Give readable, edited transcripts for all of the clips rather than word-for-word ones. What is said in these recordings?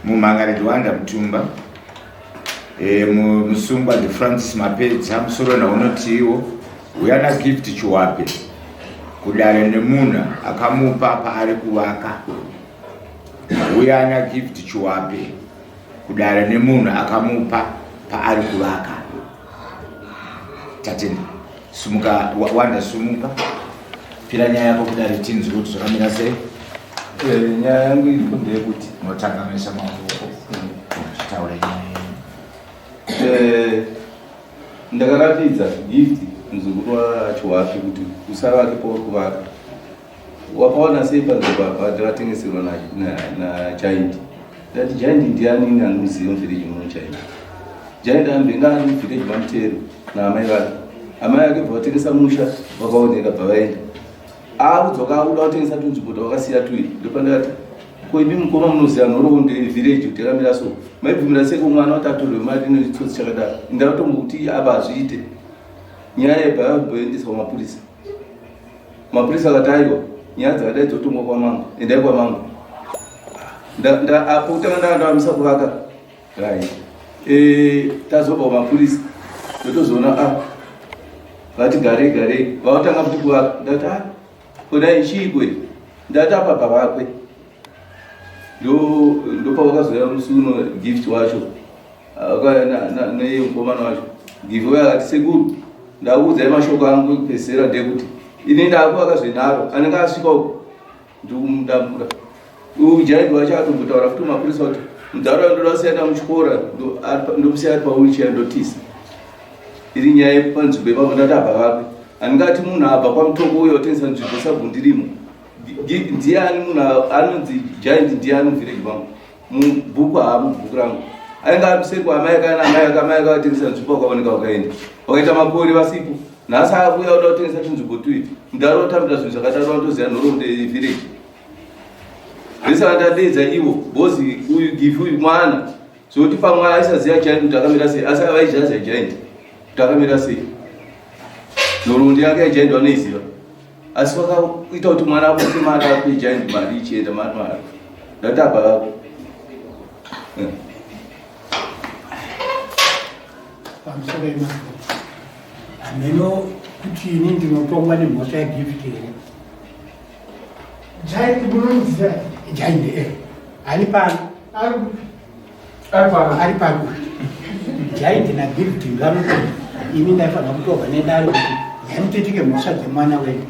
Mumangaridzwa Ndamutyora musungwa the Francis Mapedza musoro naunotiwo uyana gift chiwape kudare nemunhu akamupa paari kuvaka. Uyana gift chiwape kudare nemunhu akamupa paari kuvaka. Tatenda sumuka wanda sumuka pira nyaya yako kudare tinzi kuti zvakamira sei. Nyaya yangu iri kuti unotangamisa maoko chitaura nyaya ndakaratidza gift muzukuru wachiwapi kuti usavake kuvaka. Wakaona sei panzvimbo patakatengeserwa naJaindi. Ndati Jaindi ndiani anoziva muvhiriji muno Jaindi? Jaindi ambenga ari muvhiriji Ndamutyora naamai vake. Amai vake bva vatengesa musha vakaoneka bva vaenda. Akudzoka akuda kutengesa tunzvimbo twavakasiya tuiri. Ndopandakati koimi mukoma munoziva nhoroondo vhiriji kuti yakamira so. Maibvumira seko mwana kuti atorwe mari nechitsotsi chakadaro. Ndakatombo kuti apa hazviite. Nyaya yebvayoendeswa kumapurisa. Mapurisa akati aiwa nyaya dzakadai dzotongwa kwamangu. Endai kwamangu. Apo kutanga ndakandavamisa kuvaka. Tazobva kumapurisa. Ndotozoona vati garei vautanga kuti kuvaka. Ndati kudai chikwe. Ndati apa pavakwe. Ndopavakazoya musuno gift wacho nemukomana wacho gift wayo akati sekuru ndakuudzai mashoko angu kupedzisira ndekuti ini ndako akazvenaro anenge asvika uko ndikumudambura. Jaindi wacho atombotaura kuti mapurisa kuti muntaraunda ndoda kusiyana muchikora ndomusiya ari pawheelchair ndotisa. Iri nyaya yepanzvimbo ipapo ndati abva vakwe. Andingati munhu abva kwamutoko uyo otengesa nzvimbo sabhundirimo. Ndiani munhu anonzi Jaindi ndiani muvhiriji vangu mubhuku mubhuku rangu ainge apiseri kwaamai kana amai akatengesa nzvimbo akaoneka wakaenda wakaita makore vasipo. Nhasi akuuya kuda kutengesa tunzvimbo tuiti mudaro otambira zvinhu zvakadaro watoziva nhoroondo yevhiriji. Ndisaka ndadedza ivo bhozi uyu gifi uyu mwana zvokuti pamwe aisaziva Jaindi kuti akamira sei asi avaizhaza Jaindi kuti akamira sei. Nhoroondo yake yaJaindi vanoiziva asi vakaita kuti mwana apote mari ape Jaindi mari ichienda mari. Ndati abva vako pamusoro emaoko hameno kuti ini ndinotongwa nemhosva yegift here. Jaindi munonziva? Jaindi ari pano ari pano. Jaindi nagift nganoti ini ndaifanira kutobva nedare kuti ndaimutetike mhosva dzemwana wedu.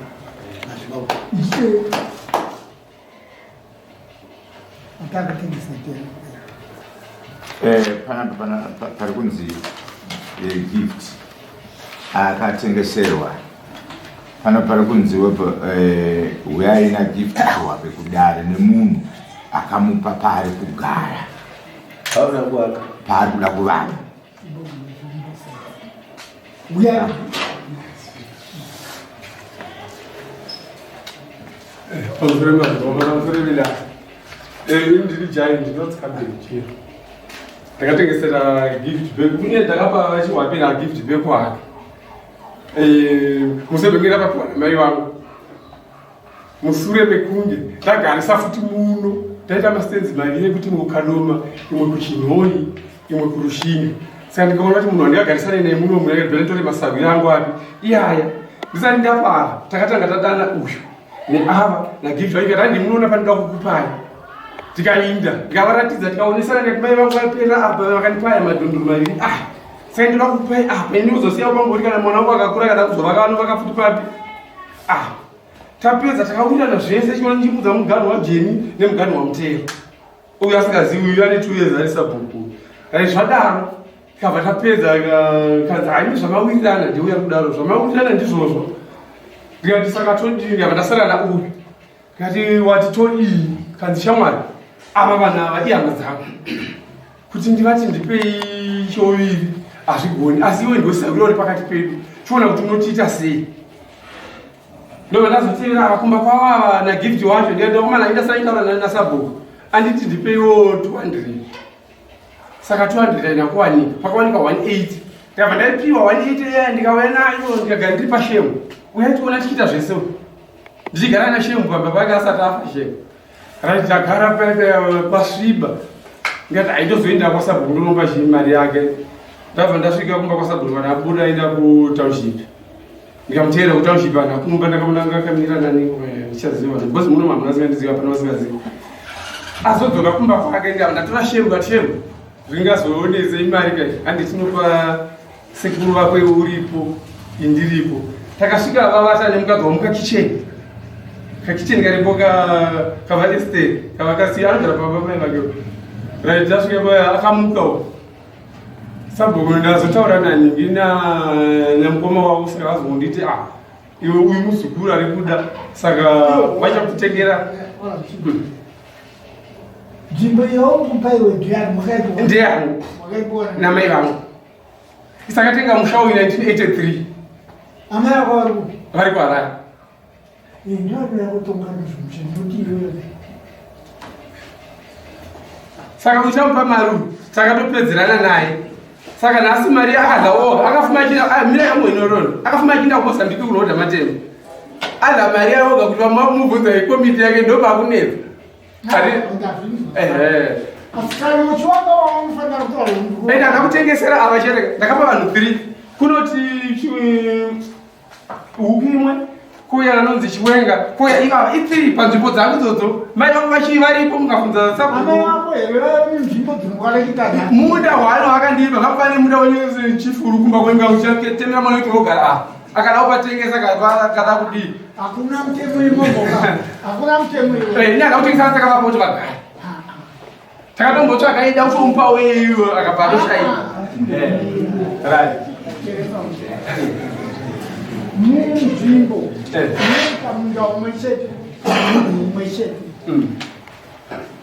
pari kunzi gift akatengeserwa pano pari kunzi uyaina gift chiwape kudare nemunhu akamupa paari kugara paari kuda kuvaka. Ndiri Jaindi ndinotsikaberekera ndakatengesera gift bag uye ndakapa vachiwape na gift bag wake musebengera pakuwana mai vangu musure mekunge ndagarisa futi muno ndaita mastenzi maviri ekuti imwe kukanoma imwe kuchinhoi imwe kurushinga. Saka ndikaona kuti munhu wandikagarisane naye muno munabhenetore masagwiri angu api iyaya ndisati ndapara takatanga tadana uyu neava nagift waika tandi munoona pandoda kukupai tikainda ndikavaratidza tikaonesana nekumai vangu vapera apa vakandipaya madhondoro maviri saka ndoda kukupai apa ini uzosiya pangoti kana mwana wangu akakura kana kuzovaka vano vakafuti papi tapedza takawirana zvese chimwana ndichimudza muganho waJeni nemuganho waMutero uyu asingazivi uyu ane 2 years ari Sabhuku. Zvadaro tikabva tapedza kanzi haimi zvamawirirana ndeuya kudaro zvamawirirana ndizvozvo. Ndikati saka todii ndikabva ndasara nauyu ndikati wati todii kanzi shamwari ava vana ava ihama dzangu kuti ndivati ndipei choviri azvigoni asi iwe ndosarura uri pakati pedu chiona kuti unotiita sei ndobva ndazotevera avakumba kwavava nagift wacho ndokomana enda saitaura nasabhuku anditi ndipeiwo 200 saka 200 ainakuwanika pakawanika 180 ndabva ndaipiwa 180 ndikauya nayo ndikagara ndiri pashemu uyaitiona tichiita zvese ndichigara nashemu pamba pake asati afa shemu ndagara pasviba ndikati aitozoenda kwasabhuku ndonomba mari yake ndabva ndasvika kumba kwasabhuku vanabuda enda kutownship ndikamutevera kutownship anakumba ndakakamira nani ndichaziva because muno mamuna asingandiziva pana vasingaziva azodzoka kumba kwake ndatora shemu katemu zvingazooneze imari kai handitinopa sekuru vakwe uripo indiripo takasvika vavata nemukadzi wamukakicheni kakicheni karipo kava estate kavakasiya anogara pabamai vake right tasvika paya akamukawo sabhuku ndazotaura naningi namukoma wavo saka vazonditi iwe uyu muzukuru ari kuda saka vachakutengera nzvimbo yaukupaiwe ndiani ndiani namai vangu isakatenga musha uyu 1983 amai vako vari kuharare ndinoda kutonga nezvimutendoti iyoyo saka uchamupa mari takatopedzerana naye saka nhasi mari akadlawo akafuma mira yangu inorona akafuma achienda kumozambiki kunoodha matemo adha mari yaoga kuti vamubvunza ikomiti yake ndobva kunedza ndakakutengesera ava chereka ndakapa vanhu 3 kunoti huku imwe kuya anonzi chiwenga kuya ivava i3 panzvimbo dzangu dzodzo mai vangu vachivaripo mukafunza munda hwano akandipa ngafane munda wechifuru kumba kwenga uchatemera mwana weti wogara akadawo patengesa kada kudii hakuna mtemo imomo hakuna mtemo ndakautengesana takavapoto vagara takatombotsvaka ida kutomupa weiyo akabva atoshaika munzvimbo kamunda umwe chete umwe chete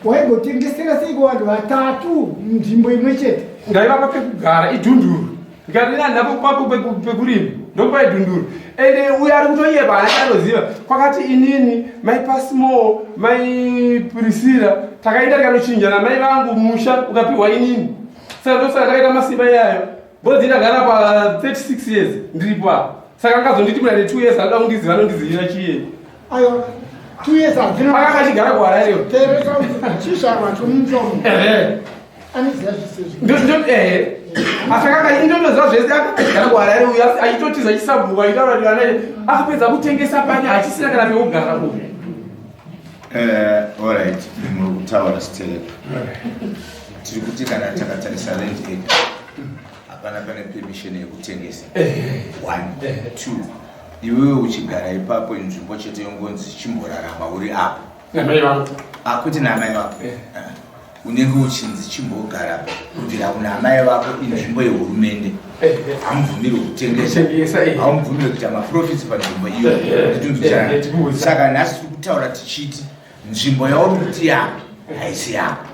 waigotengesera seiko vanhu vatatu nzvimbo imwe chete ndaivapa pekugara idhunduru ndikati napo kwapo pekurima ndokupa idhunduru ende uyo ari kutoyeba anachanoziva kwakati inini mai pasmo mai prisira takaenda tikanochinjana mai vangu musha ukapiwa inini saka ndosaka takaita masimba iyayo bodzi ndagara pa 36 years ndiripo apa saka angazonditi muna ne 2 years anoda kundiziva anondizivira chiyeni ayo 2 years akanga achigara kuharare teresa chizvarwa chomutomo aniziva zvisezvo asakanga indonoziva zvese akagara kuharare uyo achitotiza chisabhuku aitaura kuti anaye akapedza kutengesa pane achisina kana pekugara uyo alright muri kutaura sitereka tiri kuti kana takatarisa rent aid hapana pane permission yekutengesa 1 2 iwewe uchigara ipapo inzvimbo chete yongonzi chimborarama uri apo namai vangu akuti namai vako unenge uchinzi chimbogara kubvira kuna amai vako inzvimbo yehurumende hamubvumiri kutengesa hamubvumiri kuita maprofits panzvimbo iyo nditunzuchana saka nhasi tiri kutaura tichiti nzvimbo yauri kuti yako haisi yako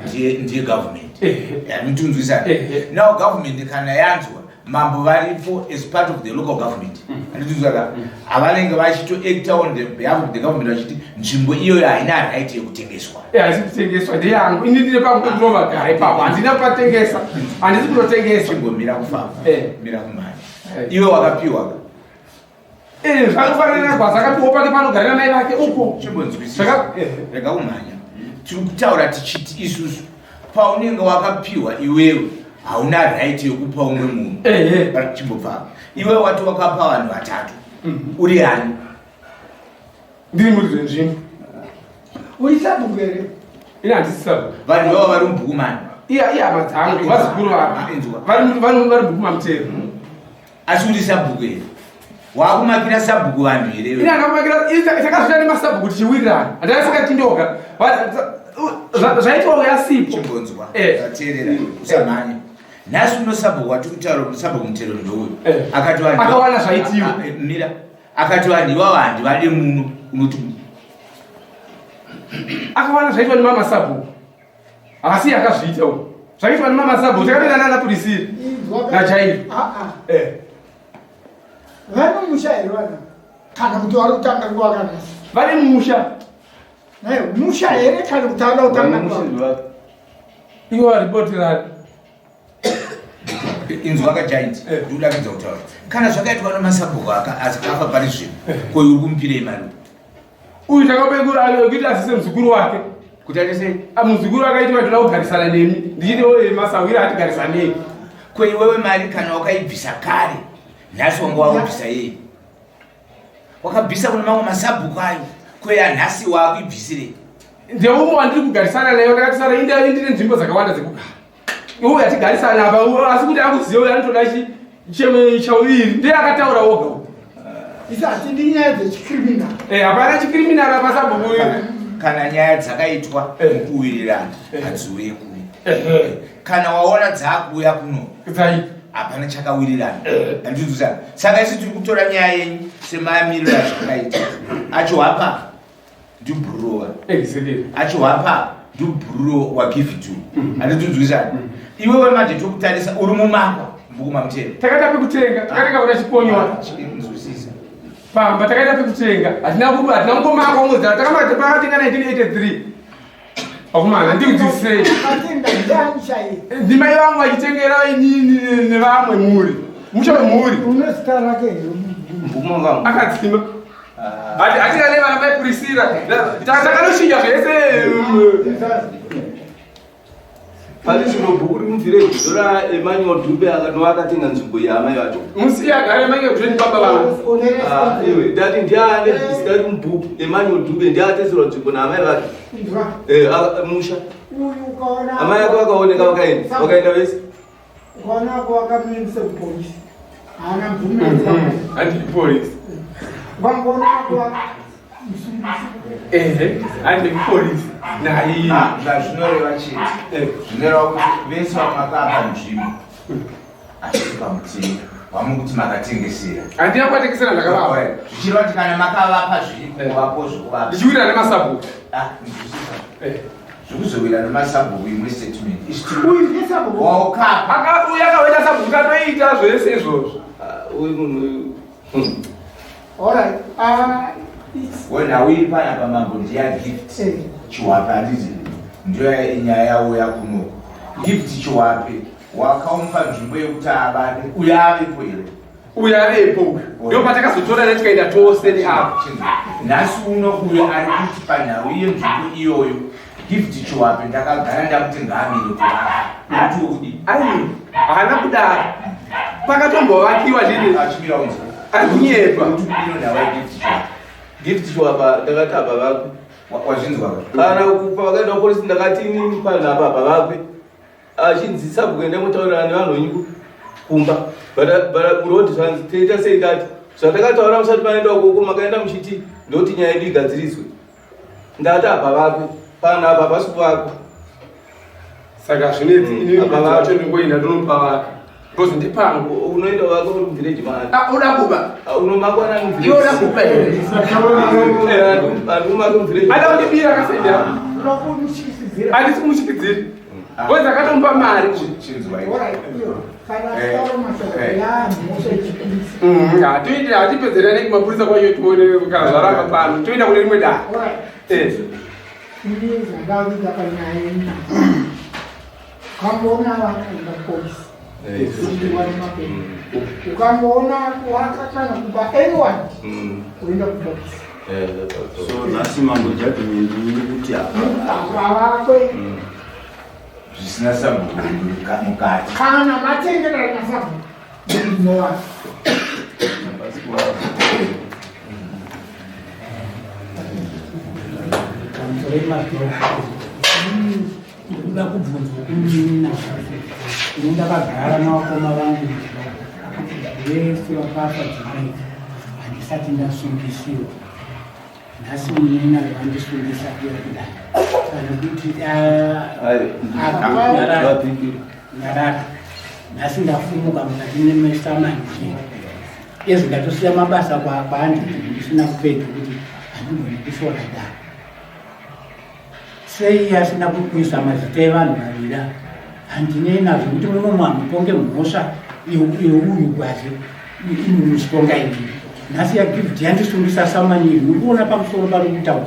ndiye government yanotunzwisana now government kana yanzwa mambo varipo as part of the local government anotunzwisana havanenge vachitoacta on the behalf of the government vachiti nzvimbo iyoyo haina right yekutengeswa haisi kutengeswa ndeyangu ini ndine pakutovagara ipapo handina patengesa handisi kunotengesa chimbomira kufamba mira kumanya iwe wakapiwa zvanofanira gwazakapiwa pake panogarira mai vake uko chimbonzwisisa rega kumhanya tiri kutaura tichiti isusu paunenge wakapiwa iwewe hauna right yekupa umwe munhu chimbobva iwe wati wakapa vanhu vatatu uri hani ndiri muri zvenzvimbo uri sabhuku here ini handisi sabhuku vanhu vavo vari mubhukumani hama dzangu vazukuru vari mubhukumamutero asi uri sabhuku here wakumakira sabhuku vanhu here ini handakumakira takasvita nemasabhuku tichiwirirana handaisingatindoga zvaitwa uyasipo chimbonzwa ateerera usamhanya nhasi uno sabhuku wati kutaura sabhuku mutero ndouyu akawana zvaitiwa mira akati vanhu ivavo handivade muno unoti akawana zvaitwa nemama sabhuku asi akazviita Zvaitwa nemamasabhuku takatoenda nana pulisiri nachairi vanomusha here vana kana kuti vari kutanga kuvakanasi vari mumusha musha here kana kuti ava kutanga ivo varipoti rari inzwa kajaindi ndiudakidza kutaura kana zvakaitwa nemasabhuku akafa pari zvino koyo uri kumupirei mari uyu takapekuti asise muzukuru wake kuti atesei muzukuru wake aiti vatinoda kugarisana nemi ndichiti masawiri atigarisane kweiwewe mari kana wakaibvisa kare nhasi wanga waubvisa yei wakabvisa kune mamwe masabhuku ayo kweyanhasi wakuibvisirei ndeumwe wandiri kugarisana nayo ndakatisara indine nzvimbo dzakawanda dzekugara iwo yatigarisana apa asi kuti akuziva uyo anotoda chauviri ndiye akataura woga isati ndinyaya dzechikriminal hapana chikriminal apasabhuku kana nyaya dzakaitwa mukuwirirana hadziuye kuno kana waona dzakuuya kuno hapana chakawirirana andizuzana saka isi tiri kutora nyaya yenyu semamiriro azvakaita achiwapa ndibhururova achiwapa ndibhururo wagivitu andizuzana iwewe manje tokutarisa uri mumakwa mbukumamutera takaita pekutenga takatenga kuna chiponyowa pamba takaita pekutenga hatina mungomaka umwezana takamati pakatenga 1983 akumana ndikudzisei ndimai vangu vachitengera inini nevamwe muri musha wemhuri unezita rake akadzima hatinga nevana vaipurisira takanoshinja zvese pari zvino bhuku rimubvireji dora Emmanuel Dube akanova akatenga nzvimbo yaamai vacho musiya gare mange kuzveni baba vangu iwe ndati ndiane zita rimubhuku Emmanuel Dube ndiateserwa nzvimbo naamai vacho musha amai ako vakaoneka vakaenda vese ukaonako wakamimise kupolisi haana mvumezi handipolisi vangoonako handipolisi nai zvazvinoreva chete zvinoreva kuti vese vamakapa nzvimbo achisuka mutini wamukuti makatengesera handina kuvatengesera ndakavava zvichireva kuti kana makavapa zviri kuvapo zvokuvapa ndichiwira nemasabhuku zvokuzowira nemasabhuku imwe statement waukapa uyu akaweta sabhuku katoita zvese izvozvo uyu munhu wenhauiri pana pamambo ndiyagift chiwape handiti ndiyo inyaya yawo yakunoko gift chiwape wakamupa nzvimbo yekuti avane uyo avepo here uyo avepo ndo patakazotora netikaenda tose neapo nhasi uno uyo ari kuti panhau iyo nzvimbo iyoyo gift chiwape ndakagara ndakuti ngaamire kuvaatudi ai haana kudaro pakatombovakiwa chini achimira unzi akunyepa inonhava gift chiwapa ndakati apa vakwe wazvinzwa kana kupa vakaenda kupolisi ndakati inini panapa apa vakwe achinzisa kuenda mutaurira nevanhu venyu kumba murodi zvanzi toita sei ndati zvandakataura musati maenda ukoko makaenda muchiti ndoti nyaya yedu igadziriswe ndati apa vakwe panapa pasi kuvakwa saka zvinedzi ininiacho ndingoenda ndinopa vake kozi ndipangu unoenda wako uri muvhireji mani uda kuba unomakwana iwe uda kuba here andimake muvhireji ada kundibira kasendera handisi kumuchikidziri kozi akatomupa mari hatipedzerane kumapurisa kwayo tione kana zvaramba pano toenda kune rimwe dare kamboona vakaenda polisi ukamboona wakakana kuba anyone uenda kupolisi so nhasi mambo judgment iri kuti avakwe zvisina sabhuku mukati kana matengerana nasabhuku ndinova ndoda kubvunzwa kumina ndakagara navakoma vangu vese vakafa dzimai handisati ndasungisiwa nhasi munina vandisungisa kuya kudai kana kuti ndaraka nhasi ndafumuka mukati nemesamanje ezvo ndatosiya mabasa kwaandii ndisina kupedza kuti handigoni kusora dai sei asina kukwisa mazita evanhu vavira handinei nazvo kuti munomwambiponge mhosva yeuyu kwazi musiponga ini nhasi yagift yandisungisa samani nikuona pamusoro pari kutaura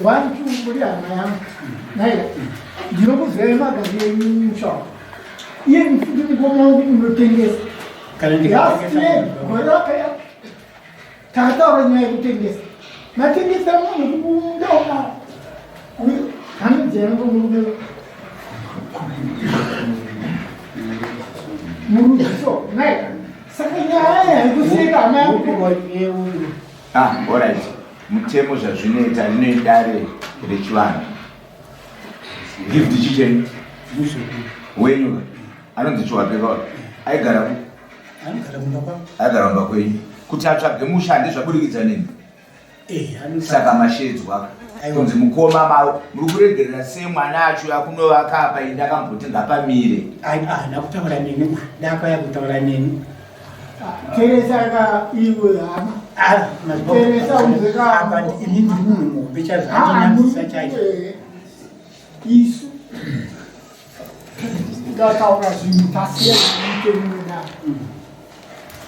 wantu muri hama yangu naye ndinokuzvai magazi enyu mutsvaka iye mfuti mukoma wangu unotengesa goraka takataura nyaya yekutengesa matengesa munhu kumundaoma hamidziyangu murudziso naye saka nyaya yaikuseka hama yangu alright. Mutemo zvazvinoita rinoidare rechivanhu gift chicheni wenyu anonzi chiwapeka aigara mumba kwenyu kuti atsvage mushande zvaburikidza nini saka mashedzwa kunzi mukoma muri kuregerera sei mwana acho akunovaka apa indakamboti ngapamire haana kutaura neni dakaya kutaura neni teresaka iwe hama ini ndiri munhu muhombe chazvatinyanzisa chacho isu ndataura zvinhu tasiya zvinoitemunaa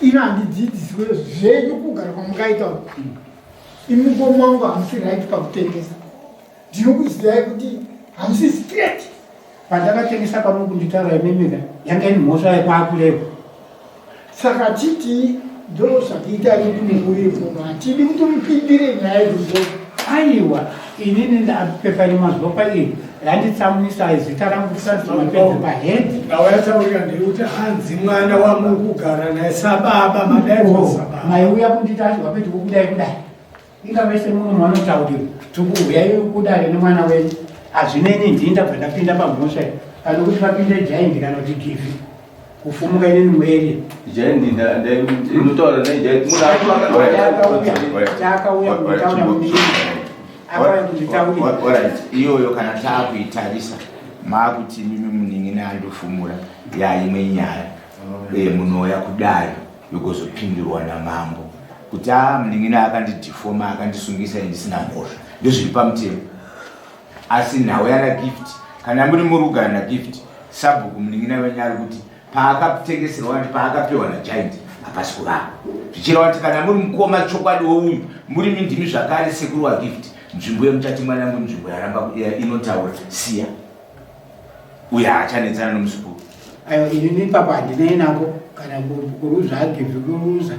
ino handidzidziswe zvenyu kugara kwamungaita imukoma wangu hamusi right pakutengesa ndinokuziyai kuti hamusi straight pandakatengesa pano kunditaura imemeka yanga ini mhosva yekwakulepo saka titi ndo zvakuita nekunekurepo hatidi kuti mupindire nyaya idzodzo aiwa inini ndapepa nemazuva pairi randitsamunisa zita rangu kusazimapedza pahedhi ndawayataurira ndekuti hanzi mwana wamuri kugara naye sababa madaiosababa maiuya kunditati wapedza kukudai kudai ingavese munhu mwanotaurirwa tikuuyai kudare nemwana wenyu hazvineni ndii ndabva ndapinda pamhosva kana kuti papinde jaindi kana kuti givi kufumuka inini mueria jaindi inotaura chaakauya kunditaura akauya kunditaurira iyoyo kana taakuitarisa maakuti mimi muningi andofumura yaimwe nyaya munouya kudai yokuzopindurwa namambo kuti muningi akandidhifoma akandisungisa indisina mhosva ndozviri pamutemo asi nhau yana gift kana muri murugara nagift sabhuku muningi wenyari kuti paakatengeserwa kuti paakapiwa nagiant hapasi kuvava zvichireva kuti kana muri mukoma chokwadi wouyu muri mindimi zvakare sekuru wagift nzvimbo yemutati mwanangu nzvimbo yaramba inotaura siya uye haachanetsana nomusukuru aiwa inini papa handinei nako kana kuruza agivi kuruza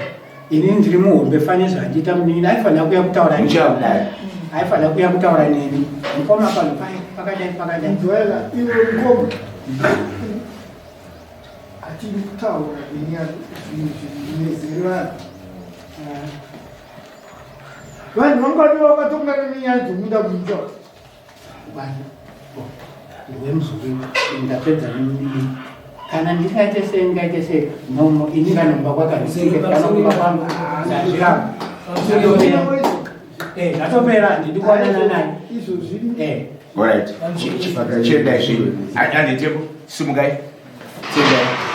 inini ndiri muhombe fane zvandiita munini aifanira kuya kutaura muchiramudai aifanira kuya kutaura neni mukoma pano pakadai ndoela iwe mukoma hatidi kutaura nenyaya zvinezerana vanhu vangadi vakatongana nenyaya dzomuda kuita iwe muzuri ndapedza nemudii kana ndingaite sei ndingaite sei nomo ini kana kumba kwakarisike kana kumba kwangu zazviramba zvatopera ndidi kuwanana naye alright chiendai zviwe anditepo simukai tendai